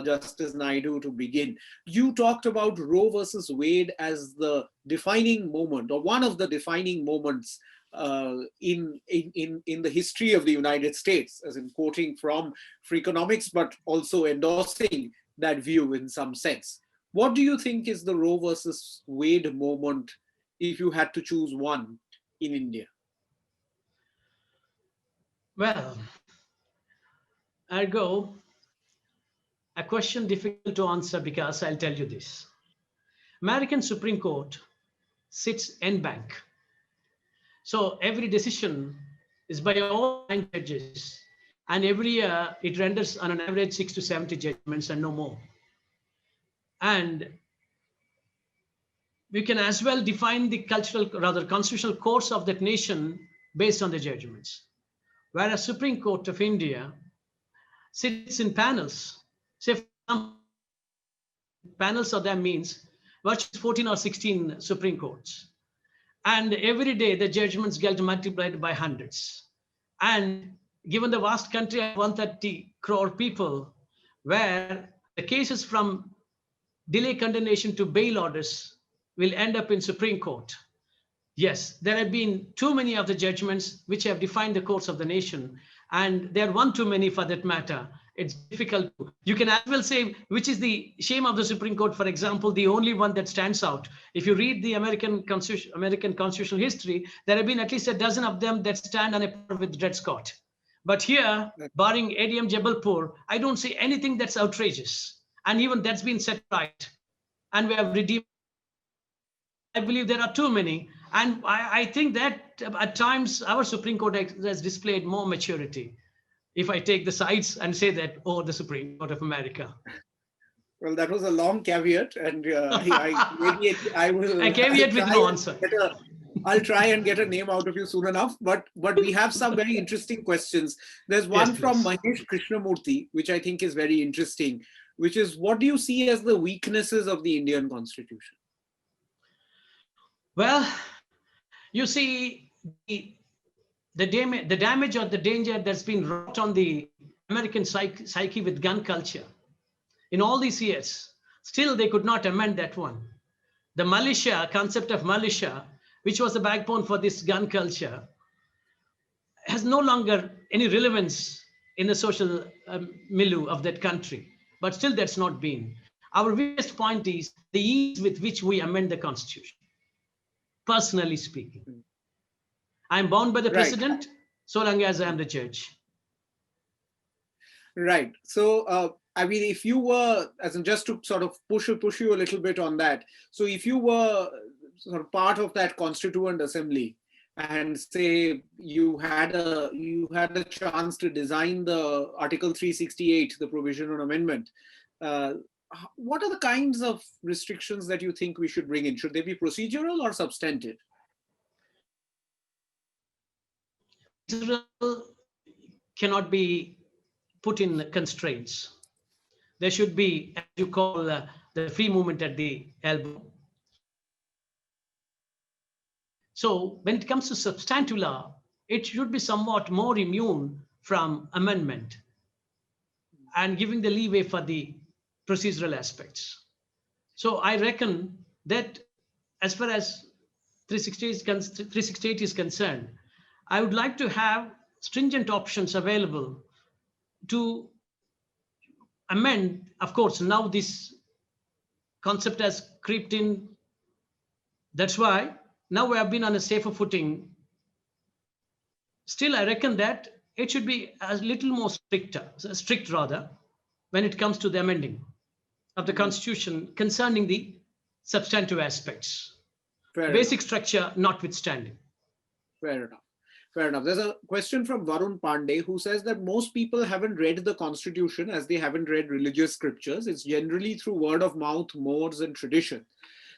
A: Justice Naidu, to begin. You talked about Roe versus Wade as the defining moment, or one of the defining moments in the history of the United States, as in quoting from Freakonomics, but also endorsing that view in some sense. What do you think is the Roe versus Wade moment, if you had to choose one, in India?
B: Well, ergo, a question difficult to answer, because I'll tell you this. American Supreme Court sits en banc. So every decision is by all 9 judges, and every year it renders on an average 60 to 70 judgments and no more. And we can as well define the constitutional course of that nation based on the judgments. Whereas Supreme Court of India sits in panels. Say, for example, 100 judges, and every year it renders on an average 60 to 70 judgments and no more. And we can as well define the constitutional course of that nation based on the judgments. Whereas Supreme Court of India sits in panels, say, for example, 100 judges, panels of them means virtually 14 or 16 Supreme Courts. And every day the judgments get multiplied by hundreds. And given the vast country of 130 crore people, where the cases from delay condemnation to bail orders will end up in Supreme Court. Yes, there have been too many of the judgments which have defined the course of the nation, and there are one too many for that matter. It's difficult. You can as well say which is the shame of the Supreme Court, for example, the only one that stands out. If you read the American constitutional history, there have been at least a dozen of them that stand on a par with Dred Scott. But here, barring ADM Jabalpur, I don't see anything that's outrageous. And even that's been set right. And we have redeemed. I believe there are too many. And I think that at times our Supreme Court has displayed more maturity. If I take the sides and say that, oh, the Supreme Court of America.
A: Well, that was a long caveat, and I will.
B: A caveat with no answer.
A: I'll try and get a name out of you soon enough. But we have some very interesting questions. There's one from Mahesh Krishnamurthy, which I think is very interesting, which is, what do you see as the weaknesses of the Indian Constitution?
B: Well, you see, the damage or the danger that's been wrought on the American psyche with gun culture in all these years, still they could not amend that one. The militia, concept of militia, which was the backbone for this gun culture, has no longer any relevance in the social milieu of that country. But still that's not been. Our biggest point is the ease with which we amend the Constitution, personally speaking. I'm bound by the precedent so long as I am the judge. Right.
A: So, I mean, if you were, as in just to sort of push you a little bit on that. So if you were sort of part of that Constituent Assembly and say you had a chance to design the Article 368, the provision on amendment, what are the kinds of restrictions that you think we should bring in? Should they be procedural or substantive?
B: Cannot be put in constraints. There should be, as you call, the free movement at the elbow. So when it comes to substantive law, it should be somewhat more immune from amendment and giving the leeway for the procedural aspects. So I reckon that as far as 368 is concerned, I would like to have stringent options available to amend. Of course, now this concept has crept in. That's why now we have been on a safer footing. Still, I reckon that it should be a little more strict rather, when it comes to the amending of the Constitution concerning the substantive aspects. Basic structure notwithstanding.
A: Fair enough. Fair enough. There's a question from Varun Pandey who says that most people haven't read the Constitution as they haven't read religious scriptures. It's generally through word of mouth, mores, and tradition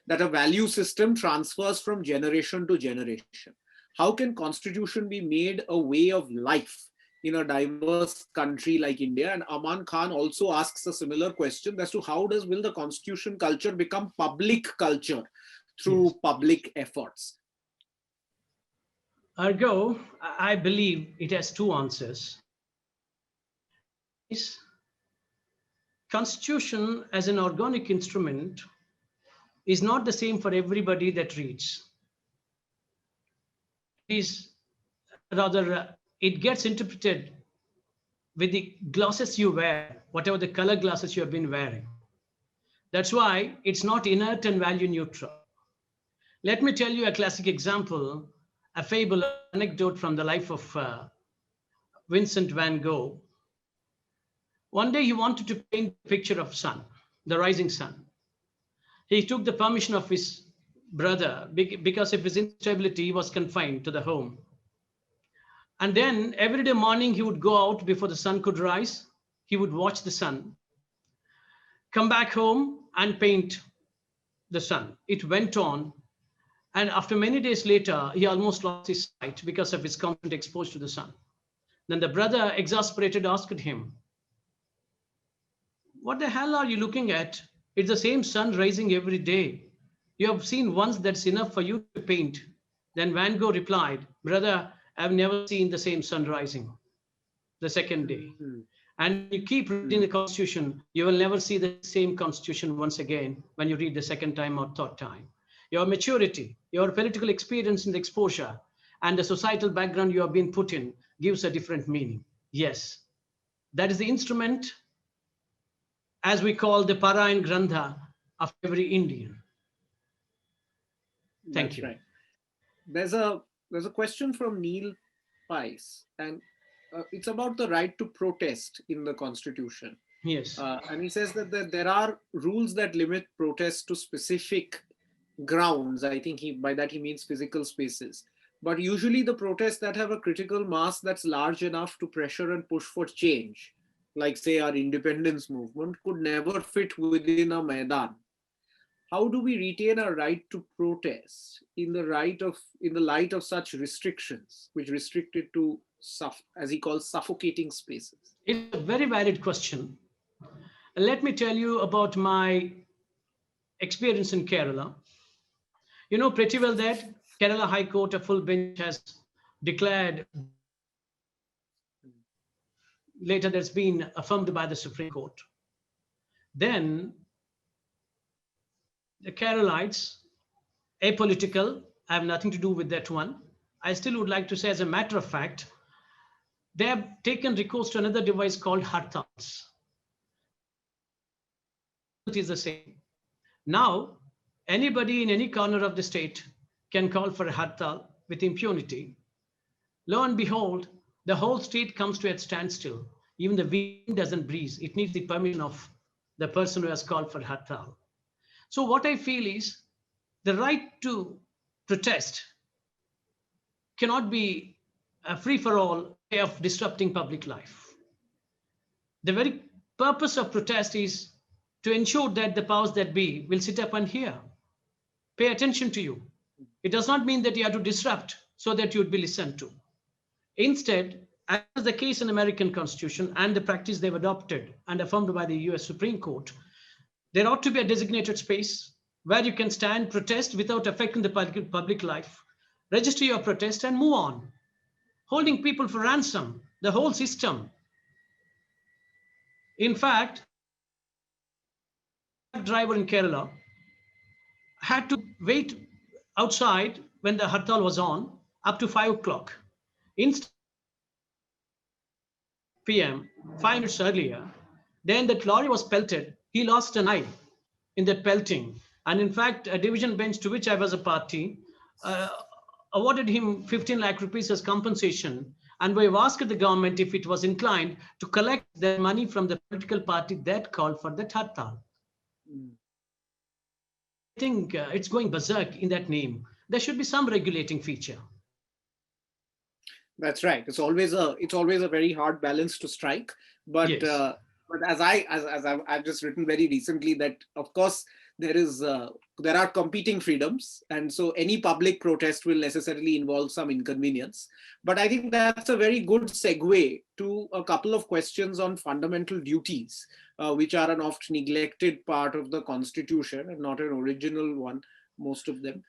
A: that a value system transfers from generation to generation. How can Constitution be made a way of life in a diverse country like India? And Aman Khan also asks a similar question as to will the Constitution culture become public culture through public efforts?
B: Ergo, I believe it has two answers. Constitution as an organic instrument is not the same for everybody that reads. It gets interpreted with the glasses you wear, whatever the color glasses you have been wearing. That's why it's not inert and value neutral. Let me tell you a classic example, a fable anecdote from the life of Vincent Van Gogh. One day he wanted to paint a picture of sun, the rising sun. He took the permission of his brother because of his instability, he was confined to the home. And then every day morning he would go out before the sun could rise. He would watch the sun, come back home and paint the sun. It went on. And after many days later, he almost lost his sight because of his constant exposure to the sun. Then the brother, exasperated, asked him, "What the hell are you looking at? It's the same sun rising every day. You have seen once, that's enough for you to paint. Then Van Gogh replied, brother, I've never seen the same sun rising the second day. And you keep reading the Constitution, you will never see the same Constitution once again when you read the second time or third time. Your maturity, your political experience and exposure, and the societal background you have been put in gives a different meaning. Yes, that is the instrument, as we call the Parayan Grantha of every Indian. Thank you.
A: Right. There's a question from Neil Pice, and it's about the right to protest in the Constitution.
B: Yes.
A: And he says that there are rules that limit protests to specific grounds. I think by that he means physical spaces. But usually the protests that have a critical mass that's large enough to pressure and push for change, like say our independence movement, could never fit within a Maidan. How do we retain our right to protest in the light of such restrictions, which restrict it to, as he calls, suffocating spaces?
B: It's a very valid question. Let me tell you about my experience in Kerala. You know pretty well that Kerala High Court, a full bench, has declared, later that's been affirmed by the Supreme Court. Then the Keralites, apolitical, I have nothing to do with that one. I still would like to say, as a matter of fact, they have taken recourse to another device called hartals. It is the same. Now, anybody in any corner of the state can call for a hartal with impunity. Lo and behold, the whole state comes to a standstill. Even the wind doesn't breathe. It needs the permission of the person who has called for hartal. So what I feel is the right to protest cannot be a free-for-all way of disrupting public life. The very purpose of protest is to ensure that the powers that be will sit up and hear, pay attention to you. It does not mean that you have to disrupt so that you would be listened to. Instead, as is the case in American Constitution and the practice they've adopted and affirmed by the US Supreme Court, there ought to be a designated space where you can stand, protest without affecting the public life, register your protest and move on. Holding people for ransom, the whole system. In fact, a driver in Kerala had to wait outside when the hartal was on up to 5 o'clock. Instead, PM, 5 minutes earlier, then that lorry was pelted. He lost an eye in that pelting. And in fact, a division bench to which I was a party awarded him 15 lakh rupees as compensation. And we've asked the government if it was inclined to collect the money from the political party that called for the hartal. I think it's going berserk in that name. There should be some regulating feature.
A: That's right. It's always a very hard balance to strike. But
B: Yes.
A: But as I've just written very recently that of course there are competing freedoms, and so any public protest will necessarily involve some inconvenience. But I think that's a very good segue to a couple of questions on fundamental duties, which are an oft neglected part of the Constitution and not an original one, most of them.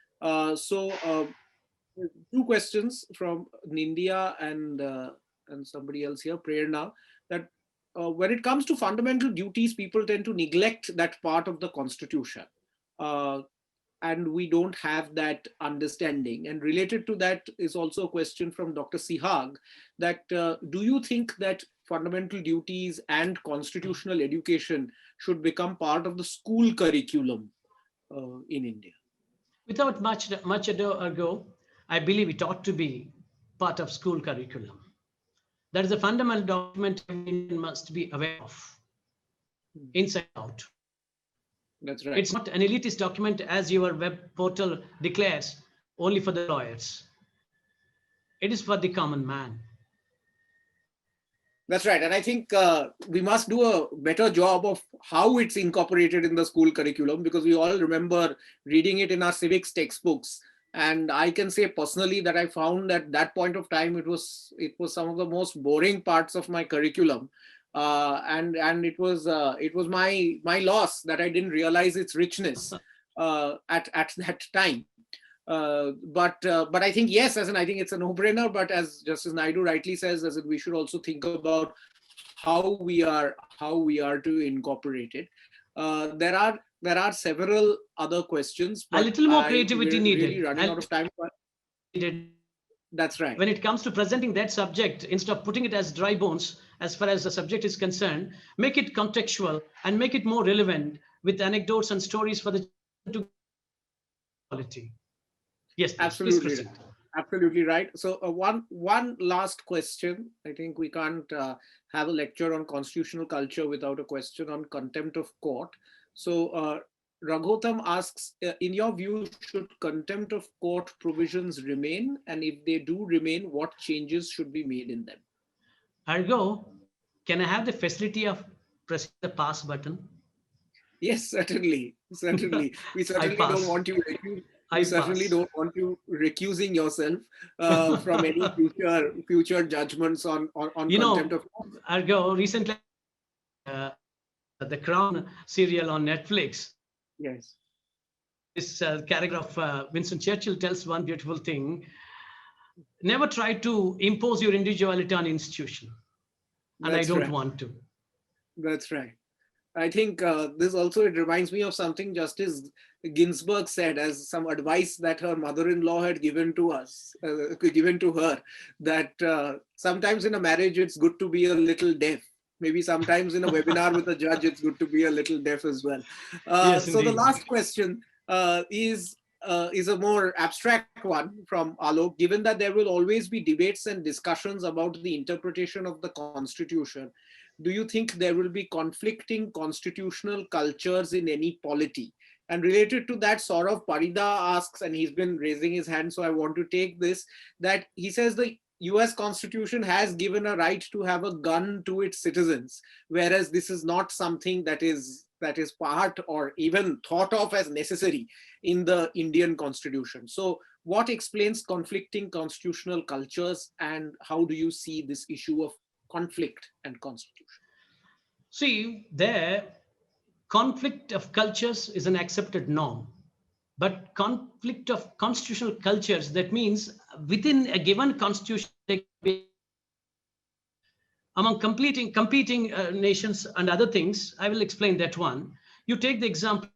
A: Two questions from Nindya and somebody else here, Prerna, that when it comes to fundamental duties, people tend to neglect that part of the Constitution. And we don't have that understanding. And related to that is also a question from Dr. Sihag, that do you think that fundamental duties and constitutional education should become part of the school curriculum in India?
B: Without much ado, I believe it ought to be part of school curriculum. That is a fundamental document everyone must be aware of, inside out.
A: That's right.
B: It's not an elitist document, as your web portal declares, only for the lawyers. It is for the common man.
A: That's right. And I think we must do a better job of how it's incorporated in the school curriculum, because we all remember reading it in our civics textbooks. And I can say personally that I found at that point of time, it was some of the most boring parts of my curriculum. and it was my loss that I didn't realize its richness at that time. But I think yes, I think it's a no-brainer. But as Justice Naidu rightly says, as in we should also think about how we are to incorporate it. There are several other questions,
B: A
A: but
B: little more creativity
A: we're really
B: needed.
A: running out of time. That's right.
B: When it comes to presenting that subject, instead of putting it as dry bones, as far as the subject is concerned, make it contextual and make it more relevant with anecdotes and stories for the quality. Yes, please
A: Absolutely,
B: proceed.
A: absolutely right. So one last question. I think we can't have a lecture on constitutional culture without a question on contempt of court. So Raghutam asks, in your view, should contempt of court provisions remain? And if they do remain, what changes should be made in them?
B: Argo, can I have the facility of pressing the pass button?
A: Yes, certainly, certainly. We
B: I
A: certainly don't
B: pass.
A: want you. We
B: I
A: certainly
B: pass.
A: don't want you recusing yourself from any future judgments on
B: You
A: contempt
B: know,
A: of court.
B: Argo, recently, uh, the Crown serial on Netflix,
A: Yes,
B: this character of Vincent Churchill tells one beautiful thing: never try to impose your individuality on institution, and I
A: that's
B: don't
A: right.
B: want to.
A: That's right. I think this also, it reminds me of something Justice Ginsburg said as some advice that her mother-in-law had given to us, given to her, that sometimes in a marriage it's good to be a little deaf. Maybe sometimes in a webinar with a judge it's good to be a little deaf as well.
B: Yes,
A: So the
B: indeed.
A: last question is a more abstract one from Alok. Given that there will always be debates and discussions about the interpretation of the Constitution, do you think there will be conflicting constitutional cultures in any polity? And related to that, Saurav Parida asks, and he's been raising his hand, so I want to take this, that he says the US Constitution has given a right to have a gun to its citizens, whereas this is not something that is part or even thought of as necessary in the Indian Constitution. So what explains conflicting constitutional cultures, and how do you see this issue of conflict and constitution?
B: See, there, conflict of cultures is an accepted norm. But conflict of constitutional cultures, that means within a given constitution, among competing nations and other things, I will explain that one. You take the example,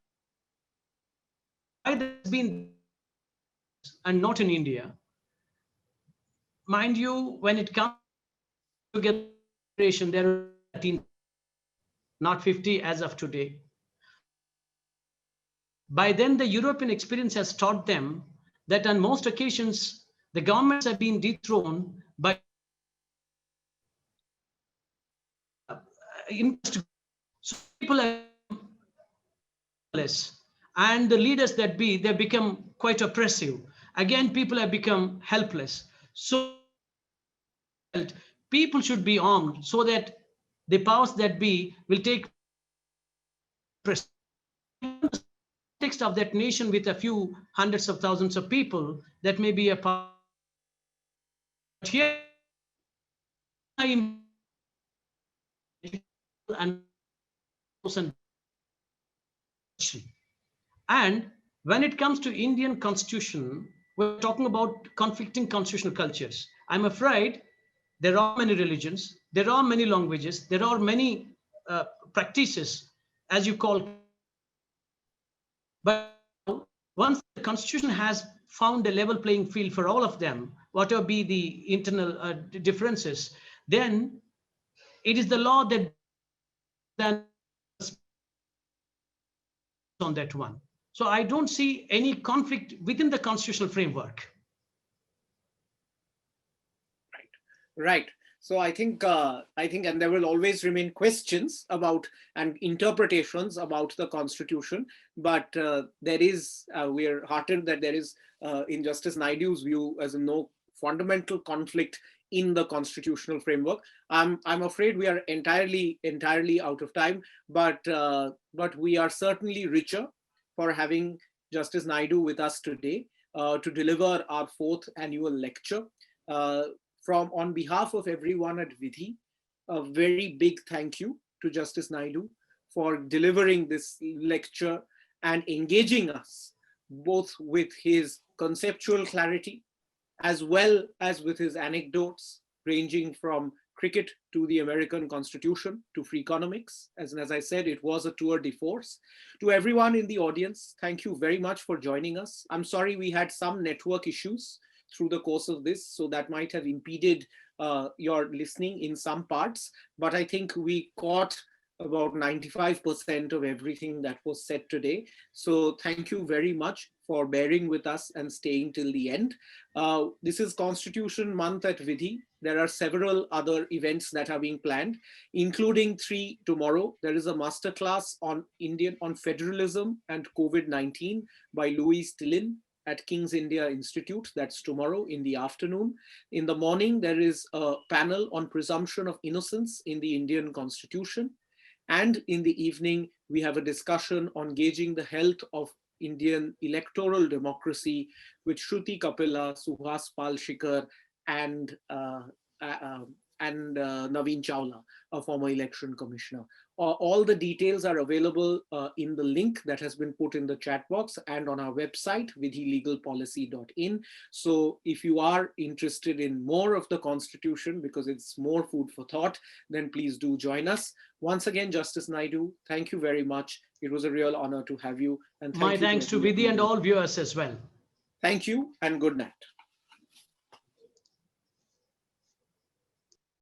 B: why there's been and not in India. Mind you, when it comes to generation, there are 13, not 50 as of today. By then, the European experience has taught them that on most occasions, the governments have been dethroned by so people are less, and the leaders that be, they become quite oppressive. Again, people have become helpless. So people should be armed so that the powers that be will take context of that nation with a few hundreds of thousands of people, that may be a part. But here, and when it comes to Indian Constitution, we're talking about conflicting constitutional cultures. I'm afraid there are many religions, there are many languages, there are many practices, as you call. But once the Constitution has found a level playing field for all of them, whatever be the internal differences, then it is the law that then on that one. So I don't see any conflict within the constitutional framework.
A: Right. So I think, and there will always remain questions about and interpretations about the Constitution. But there is, we are heartened that there is, in Justice Naidu's view, as a no fundamental conflict in the constitutional framework. I'm afraid we are entirely out of time, but we are certainly richer for having Justice Naidu with us today to deliver our 4th annual lecture. On behalf of everyone at Vidhi, a very big thank you to Justice Naidu for delivering this lecture and engaging us both with his conceptual clarity as well as with his anecdotes ranging from cricket to the American Constitution to free economics. As I said, it was a tour de force. To everyone in the audience, thank you very much for joining us. I'm sorry we had some network issues through the course of this, so that might have impeded your listening in some parts, but I think we caught about 95% of everything that was said today. So thank you very much for bearing with us and staying till the end. This is Constitution Month at Vidhi. There are several other events that are being planned, including 3 tomorrow. There is a masterclass on federalism and COVID-19 by Louise Tillin at King's India Institute. That's tomorrow in the afternoon. In the morning, there is a panel on presumption of innocence in the Indian Constitution. And in the evening, we have a discussion on gauging the health of Indian electoral democracy with Shruti Kapila, Suhas Palshikar, and Naveen Chawla, a former election commissioner. All the details are available in the link that has been put in the chat box and on our website, vidhilegalpolicy.in. So if you are interested in more of the Constitution, because it's more food for thought, then please do join us. Once again, Justice Naidu, thank you very much. It was a real honor to have you. And
B: My thanks to Vidhi and all viewers as well.
A: Thank you and good night.